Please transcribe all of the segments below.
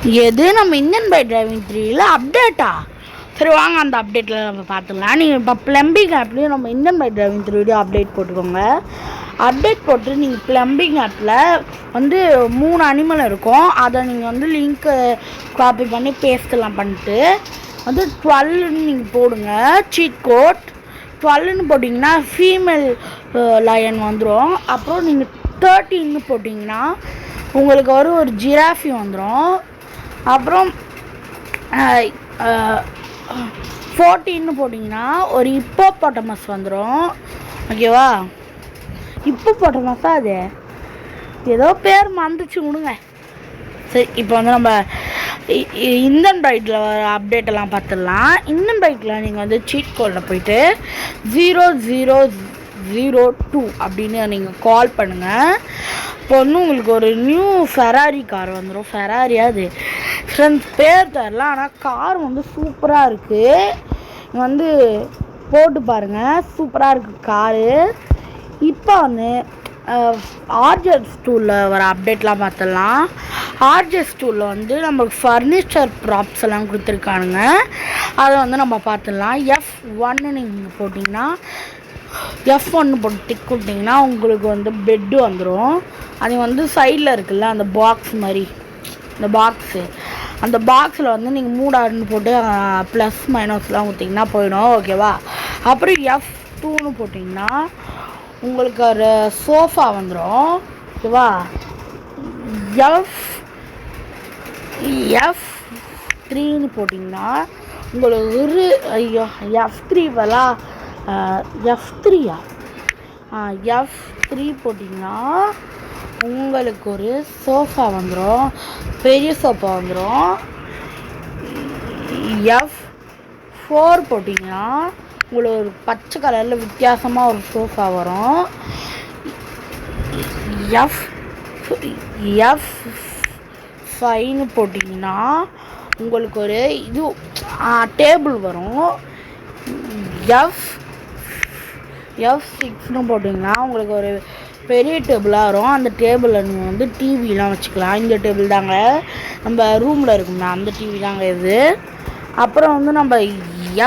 எது நம்ம Indian bike driving 3ல அப்டேட்டா? சரி வாங்க அந்த அப்டேட்டில் நம்ம பார்த்துக்கலாம். நீங்கள் இப்போ ப்ளம்பிங் ஆப்லேயும் நம்ம இந்தியன் பைக் டிரைவிங் 3 அப்டேட் போட்டுக்கோங்க. அப்டேட் போட்டு நீங்கள் ப்ளம்பிங் ஆப்பில் வந்து 3 அனிமல் இருக்கும். அதை நீங்கள் வந்து லிங்க்கு காப்பி பண்ணி பேஸ்ட்லாம் பண்ணிட்டு வந்து 12ன்னு நீங்கள் போடுங்க. சீட் கோட் 12ன்னு போட்டிங்கன்னா ஃபீமேல் லயன் வந்துடும். அப்புறம் நீங்கள் 13ன்னு போட்டிங்கன்னா உங்களுக்கு ஒரு ஜிராஃபி வந்துடும். அப்புறம் 14ன்னு போட்டிங்கன்னா ஒரு ஹிப்போபொட்டமஸ் வந்துடும். ஓகேவா? ஹிப்போபொட்டமஸா அது ஏதோ பேர் மறந்துச்சு விடுங்க. சரி, இப்போ வந்து நம்ம இந்தியன் பைக்கில் வர அப்டேட்டெல்லாம் பார்த்துடலாம். இந்தியன் பைக்கில் நீங்கள் வந்து சீட் கோடில் போயிட்டு 0002 அப்படின்னு நீங்கள் கால் பண்ணுங்கள். இப்போ வந்து உங்களுக்கு ஒரு நியூ ஃபெராரி கார் வந்துடும். ஃபெராரியா அது ஃப்ரெண்ட்ஸ் பேர் தரல, ஆனால் கார் வந்து சூப்பராக இருக்குது. வந்து போட்டு பாருங்கள், சூப்பராக இருக்குது காரு. இப்போ வந்து ஆர்ஜெஸ் டூலில் வர அப்டேட்லாம் பார்த்துடலாம். ஆர்ஜெஸ் டூலில் வந்து நம்மளுக்கு ஃபர்னிச்சர் ப்ராப்ஸ் எல்லாம் கொடுத்துருக்கானுங்க. அதை வந்து நம்ம பார்த்துடலாம். F1 நீங்கள் போட்டிங்கன்னா F1 போட்டு டிக் கொடுத்தீங்கன்னா உங்களுக்கு வந்து பெட்டு வந்துடும். அது வந்து சைடில் இருக்குல்ல அந்த பாக்ஸ் மாதிரி, இந்த பாக்ஸு, அந்த பாக்ஸில் வந்து நீங்கள் 3 ஆடுன்னு போட்டு ப்ளஸ் மைனஸ்லாம் கொடுத்தீங்கன்னா போயிடும். ஓகேவா? அப்புறம் F2ன்னு போட்டிங்கன்னா உங்களுக்கு ஒரு சோஃபா வந்துடும். ஓகேவா? F3ன்னு போட்டிங்கன்னா உங்களுக்கு ஒரு F3 F3 F3 போட்டிங்கன்னா உங்களுக்கு ஒரு சோஃபா வந்துடும், பெரிய சோஃபா வந்துடும். F4 போட்டிங்கன்னா உங்களுக்கு ஒரு பச்சை கலரில் வித்தியாசமாக ஒரு சோஃபா வரும். F5ன்னு போட்டிங்கன்னா உங்களுக்கு ஒரு இது டேபிள் வரும். F6ன்னு போட்டிங்கன்னா உங்களுக்கு ஒரு பெரிய டேபிளாக வரும். அந்த டேபிளில் நீங்கள் வந்து டிவிலாம் வச்சுக்கலாம். இந்த டேபிள் தாங்க நம்ம ரூமில் இருக்குங்க, அந்த டிவி தாங்க இது. அப்புறம் வந்து நம்ம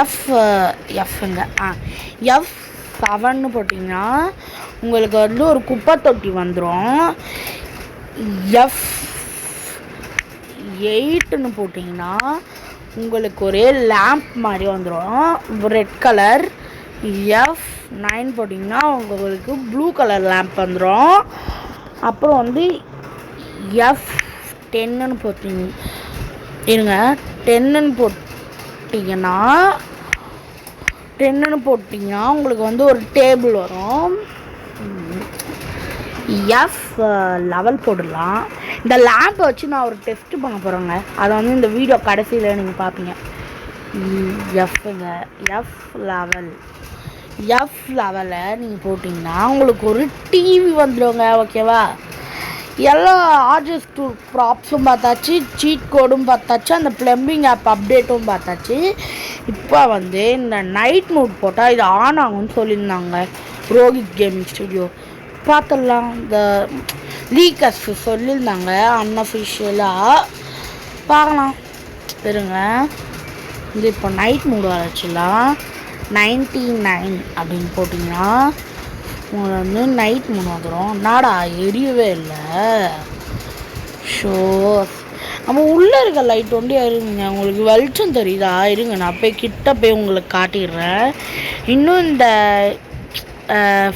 F7ன்னு போட்டிங்கன்னா உங்களுக்கு வந்து ஒரு குப்பை தொட்டி வந்துடும். F8ன்னு போட்டிங்கன்னா உங்களுக்கு ஒரு லேம்ப் மாதிரி வந்துடும், ரெட் கலர். F9 போட்டிங்கன்னா உங்களுக்கு ப்ளூ கலர் லேம்ப் வந்துடும். அப்புறம் வந்து F10ன்னு போட்டிங்கன்னா உங்களுக்கு வந்து ஒரு டேபிள் வரும். F11 போடலாம். இந்த லேம்பை வச்சு நான் ஒரு டெஸ்ட் பண்ண போகிறேங்க. அதை வந்து இந்த வீடியோ கடைசியில் நீங்கள் பார்ப்பீங்க. F11 நீங்கள் போட்டிங்கன்னா உங்களுக்கு ஒரு டிவி வந்துடுங்க. ஓகேவா? எல்லா ஆர்ஜெஸ் டூ ப்ராப்ஸும் பார்த்தாச்சு, சீட் கோடும் பார்த்தாச்சு, அந்த ப்ளம்பிங் ஆப் அப்டேட்டும் பார்த்தாச்சு. இப்போ வந்து இந்த நைட் மோட் போட்டால் இது ஆன் ஆகும்னு சொல்லியிருந்தாங்க ரோஹித் கேமிங் ஸ்டுடியோ. பார்த்துடலாம். இந்த லீக்கர்ஸ் சொல்லியிருந்தாங்க அன்அஃபிஷியலாக. பார்க்கலாம் இருங்க. இது இப்போ நைட் மூடு வச்சுலாம் 99 அப்படின்னு போட்டிங்கன்னா உங்களை வந்து நைட் மூணு வந்துடும். நாடா எரியவே இல்லை. ஷோ நம்ம உள்ளே இருக்க லைட் ஒண்டி இருங்க. உங்களுக்கு வெளிச்சம் தெரியுதா? இருங்க, நான் போய் கிட்ட போய் உங்களுக்கு காட்டிடுறேன். இன்னும் இந்த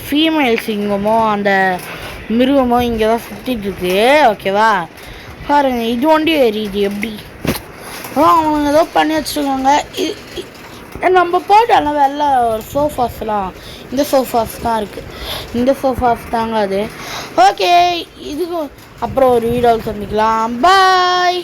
ஃபீமேல் சிங்கமோ அந்த மிருகமோ இங்கே தான் சுற்றிட்டுருக்கு. ஓகேவா? பாருங்க, இது ஒண்டி எரியுது. எப்படி அவங்க ஏதோ பண்ணி வச்சுருக்காங்க. நம்ம போட்டாலும் வெளில சோஃபாஸ்லாம், இந்த சோஃபாஸ் தான் இருக்குது. இந்த சோஃபாஸ் தாங்க அது. ஓகே, இதுக்கு அப்புறம் ஒரு வீடியோவில் சந்திக்கலாம். பாய்.